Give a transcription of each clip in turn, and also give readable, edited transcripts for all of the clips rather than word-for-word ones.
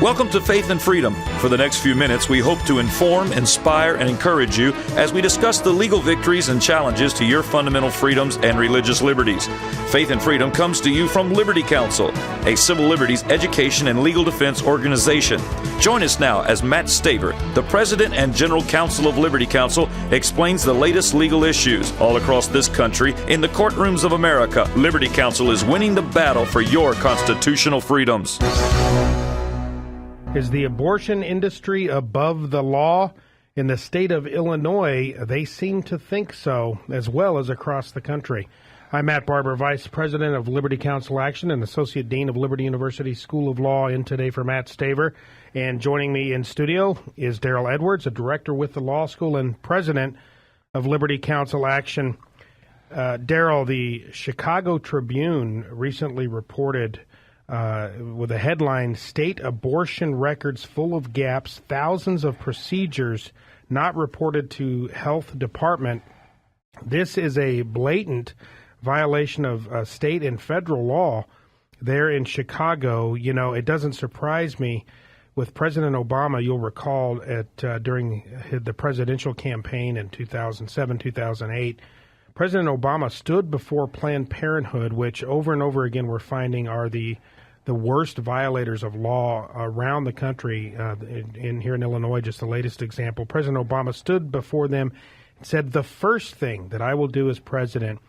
Welcome to Faith and Freedom. For the next few minutes, we hope to inform, inspire, and encourage you as we discuss the legal victories and challenges to your fundamental freedoms and religious liberties. Faith and Freedom comes to you from Liberty Counsel, a civil liberties education and legal defense organization. Join us now as Matt Staver, the President and General Counsel of Liberty Counsel, explains the latest legal issues all across this country in the courtrooms of America. Liberty Counsel is winning the battle for your constitutional freedoms. Is the abortion industry above the law? In the state of Illinois, they seem to think so, as well as across the country. I'm Matt Barber, Vice President of Liberty Counsel Action and Associate Dean of Liberty University School of Law, in today for Matt Staver. And joining me in studio is Deryl Edwards, a director with the law school and president of Liberty Counsel Action. Deryl, the Chicago Tribune recently reported with a headline, "State Abortion Records Full of Gaps, Thousands of Procedures Not Reported to Health Department." This is a blatant violation of state and federal law there in Chicago. You know, it doesn't surprise me. With President Obama, you'll recall during the presidential campaign in 2007, 2008, President Obama stood before Planned Parenthood, which over and over again we're finding are the worst violators of law around the country. Here in Illinois, just the latest example, President Obama stood before them and said, "The first thing that I will do as president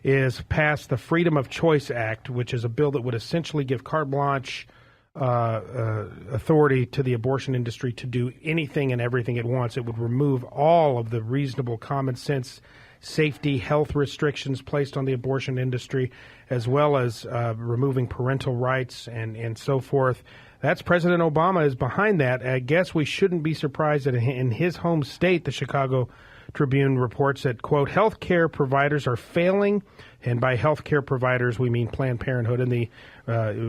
is pass the Freedom of Choice Act," which is a bill that would essentially give carte blanche authority to the abortion industry to do anything and everything it wants. It would remove all of the reasonable common sense safety, health restrictions placed on the abortion industry, as well as removing parental rights and so forth. That's President Obama is behind that. I guess we shouldn't be surprised that in his home state, the Chicago Tribune reports that, quote, healthcare providers are failing, and by healthcare providers we mean Planned Parenthood and the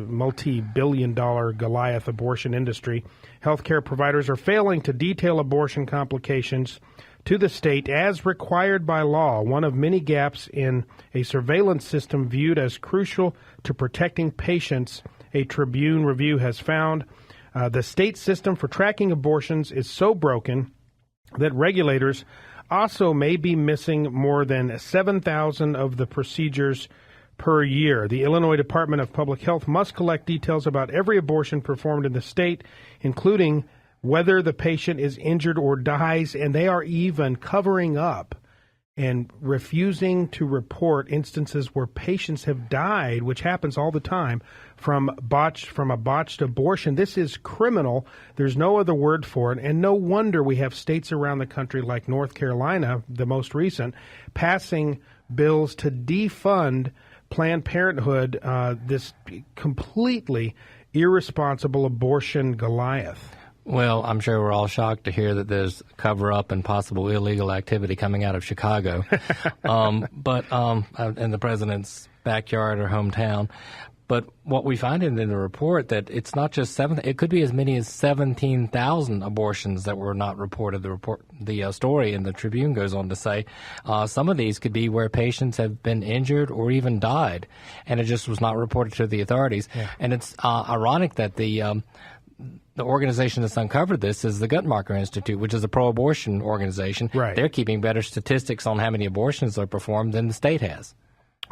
multi-billion-dollar Goliath abortion industry. Healthcare providers are failing to detail abortion complications to the state as required by law, one of many gaps in a surveillance system viewed as crucial to protecting patients, a Tribune review has found. The state system for tracking abortions is so broken that regulators also may be missing more than 7,000 of the procedures per year. The Illinois Department of Public Health must collect details about every abortion performed in the state, including whether the patient is injured or dies, and they are even covering up and refusing to report instances where patients have died, which happens all the time, from a botched abortion. This is criminal. There's no other word for it, and no wonder we have states around the country like North Carolina, the most recent, passing bills to defund Planned Parenthood, this completely irresponsible abortion Goliath. Well, I'm sure we're all shocked to hear that there's cover-up and possible illegal activity coming out of Chicago, but in the president's backyard or hometown. But what we find in the report that it's not just it could be as many as 17,000 abortions that were not reported. The story in the Tribune goes on to say some of these could be where patients have been injured or even died, and it just was not reported to the authorities. Yeah. And it's ironic that the organization that's uncovered this is the Guttmacher Institute, which is a pro-abortion organization. Right. They're keeping better statistics on how many abortions are performed than the state has.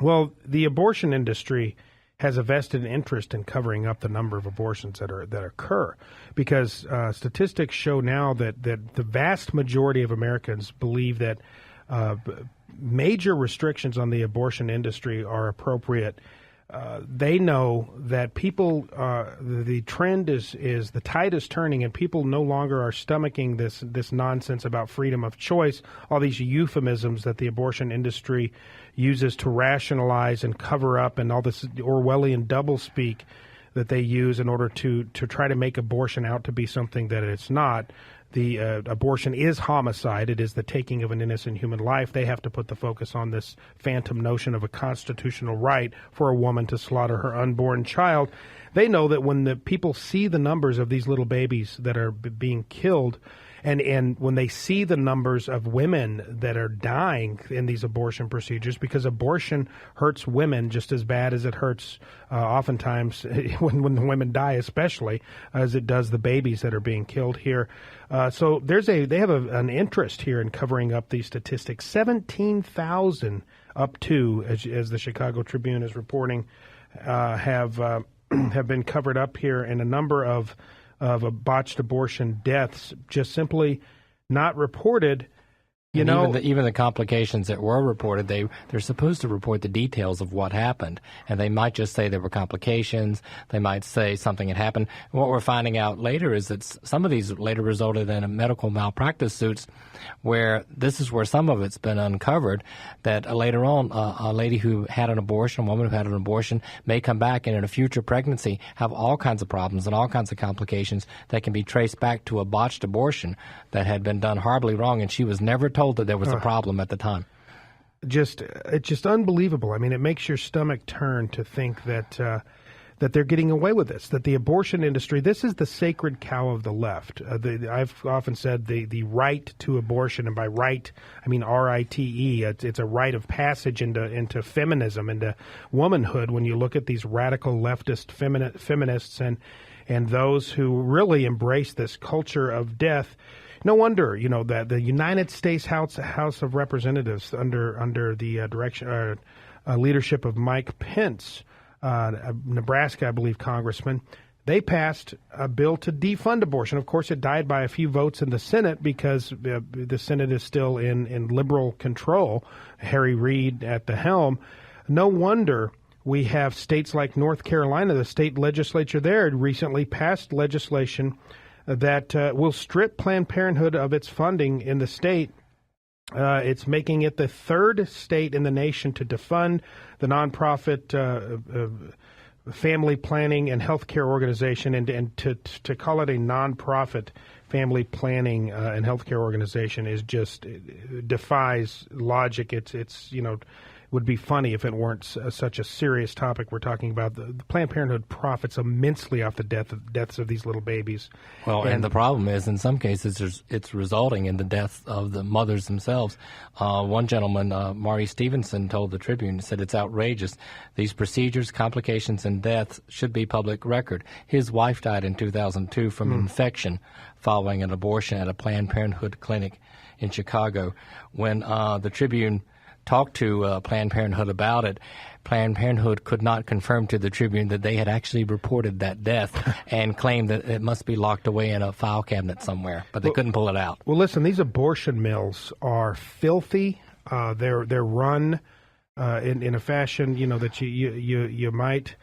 Well, the abortion industry has a vested interest in covering up the number of abortions that occur, because statistics show now that the vast majority of Americans believe that major restrictions on the abortion industry are appropriate. They know that people, the trend is the tide is turning, and people no longer are stomaching this nonsense about freedom of choice, all these euphemisms that the abortion industry uses to rationalize and cover up, and all this Orwellian doublespeak that they use in order to try to make abortion out to be something that it's not. The abortion is homicide. It is the taking of an innocent human life. They have to put the focus on this phantom notion of a constitutional right for a woman to slaughter her unborn child. They know that when the people see the numbers of these little babies that are being killed, And when they see the numbers of women that are dying in these abortion procedures, because abortion hurts women just as bad as it hurts oftentimes when the women die, especially as it does the babies that are being killed here. So they have an interest here in covering up these statistics. 17,000 up to, as the Chicago Tribune is reporting, have been covered up here, and a number of botched abortion deaths just simply not reported. Even the complications that were reported, they're supposed to report the details of what happened, and they might just say there were complications. They might say something had happened. And what we're finding out later is that some of these later resulted in medical malpractice suits, where this is where some of it's been uncovered. That later on, a lady who had an abortion, a woman who had an abortion, may come back and in a future pregnancy have all kinds of problems and all kinds of complications that can be traced back to a botched abortion that had been done horribly wrong, and she was never told that there was a problem at the time. It's just unbelievable. I mean, it makes your stomach turn to think that they're getting away with this, that the abortion industry, this is the sacred cow of the left. I've often said the right to abortion, and by right, I mean R-I-T-E. It's a rite of passage into feminism, into womanhood, when you look at these radical leftist feminists and those who really embrace this culture of death. No wonder, that the United States House of Representatives under the leadership of Mike Pence, Nebraska, I believe, congressman, they passed a bill to defund abortion. Of course, it died by a few votes in the Senate because the Senate is still in liberal control, Harry Reid at the helm. No wonder we have states like North Carolina, the state legislature there recently passed legislation that will strip Planned Parenthood of its funding in the state. It's making it the third state in the nation to defund the nonprofit family planning and healthcare organization, and to call it a nonprofit family planning and healthcare organization is just defies logic. It's would be funny if it weren't such a serious topic we're talking about. The Planned Parenthood profits immensely off the deaths of these little babies. Well, and the problem is, in some cases, it's resulting in the death of the mothers themselves. One gentleman, Maury Stevenson, told the Tribune, said it's outrageous. These procedures, complications, and deaths should be public record. His wife died in 2002 from infection following an abortion at a Planned Parenthood clinic in Chicago. When the Tribune talked to Planned Parenthood about it, Planned Parenthood could not confirm to the Tribune that they had actually reported that death and claimed that it must be locked away in a file cabinet somewhere, but they couldn't pull it out. Well, listen, these abortion mills are filthy. They're run in a fashion, that you might,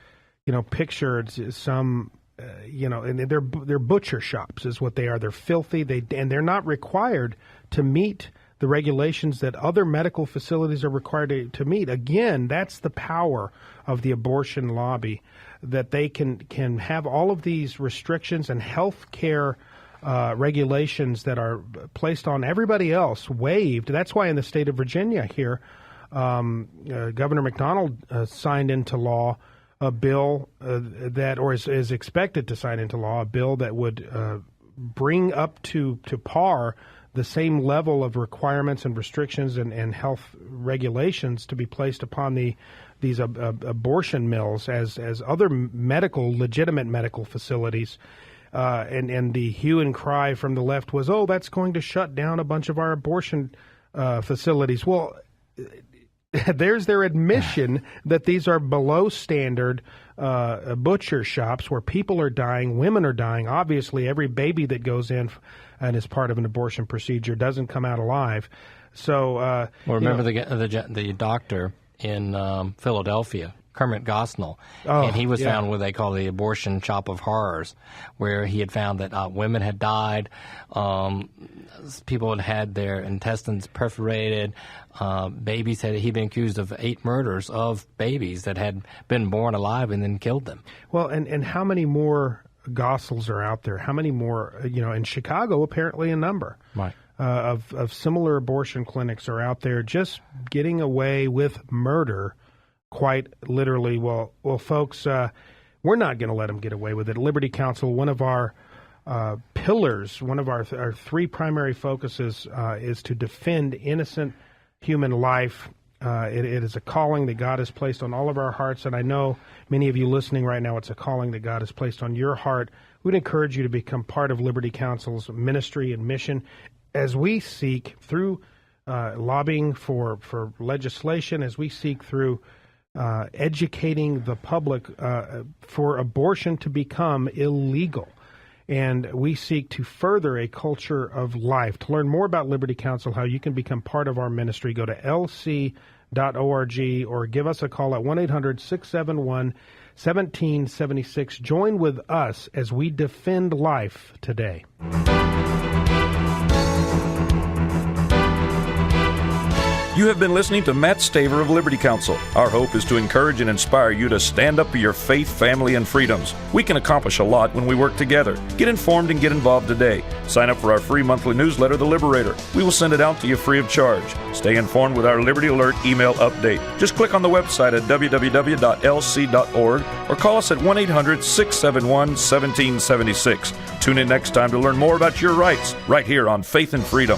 picture some, and they're butcher shops is what they are. They're filthy. And they're not required to meet the regulations that other medical facilities are required to meet. Again, that's the power of the abortion lobby, that they can have all of these restrictions and health care regulations that are placed on everybody else waived. That's why in the state of Virginia here, Governor McDonald signed into law a bill is expected to sign into law a bill that would bring up to par the same level of requirements and restrictions and health regulations to be placed upon these abortion mills as other legitimate medical facilities. And the hue and cry from the left was, that's going to shut down a bunch of our abortion facilities. Well, there's their admission that these are below standard butcher shops where people are dying, women are dying. Obviously, every baby that goes in and is part of an abortion procedure doesn't come out alive. So, remember the doctor in Philadelphia, Kermit Gosnell, and he was found what they call the abortion shop of horrors, where he had found that women had died, people had had their intestines perforated, babies he'd been accused of 8 murders of babies that had been born alive and then killed them. Well, and how many more Gossells are out there? How many more, in Chicago, apparently a number. Right. Of similar abortion clinics are out there just getting away with murder. Quite literally, well, folks, we're not going to let them get away with it. Liberty Counsel, one of our pillars, one of our three primary focuses is to defend innocent human life. It is a calling that God has placed on all of our hearts, and I know many of you listening right now, it's a calling that God has placed on your heart. We'd encourage you to become part of Liberty Counsel's ministry and mission as we seek through lobbying for legislation, as we seek through educating the public for abortion to become illegal. And we seek to further a culture of life. To learn more about Liberty Counsel, how you can become part of our ministry, go to lc.org or give us a call at 1-800-671-1776. Join with us as we defend life today. You have been listening to Matt Staver of Liberty Counsel. Our hope is to encourage and inspire you to stand up for your faith, family, and freedoms. We can accomplish a lot when we work together. Get informed and get involved today. Sign up for our free monthly newsletter, The Liberator. We will send it out to you free of charge. Stay informed with our Liberty Alert email update. Just click on the website at www.lc.org or call us at 1-800-671-1776. Tune in next time to learn more about your rights right here on Faith and Freedom.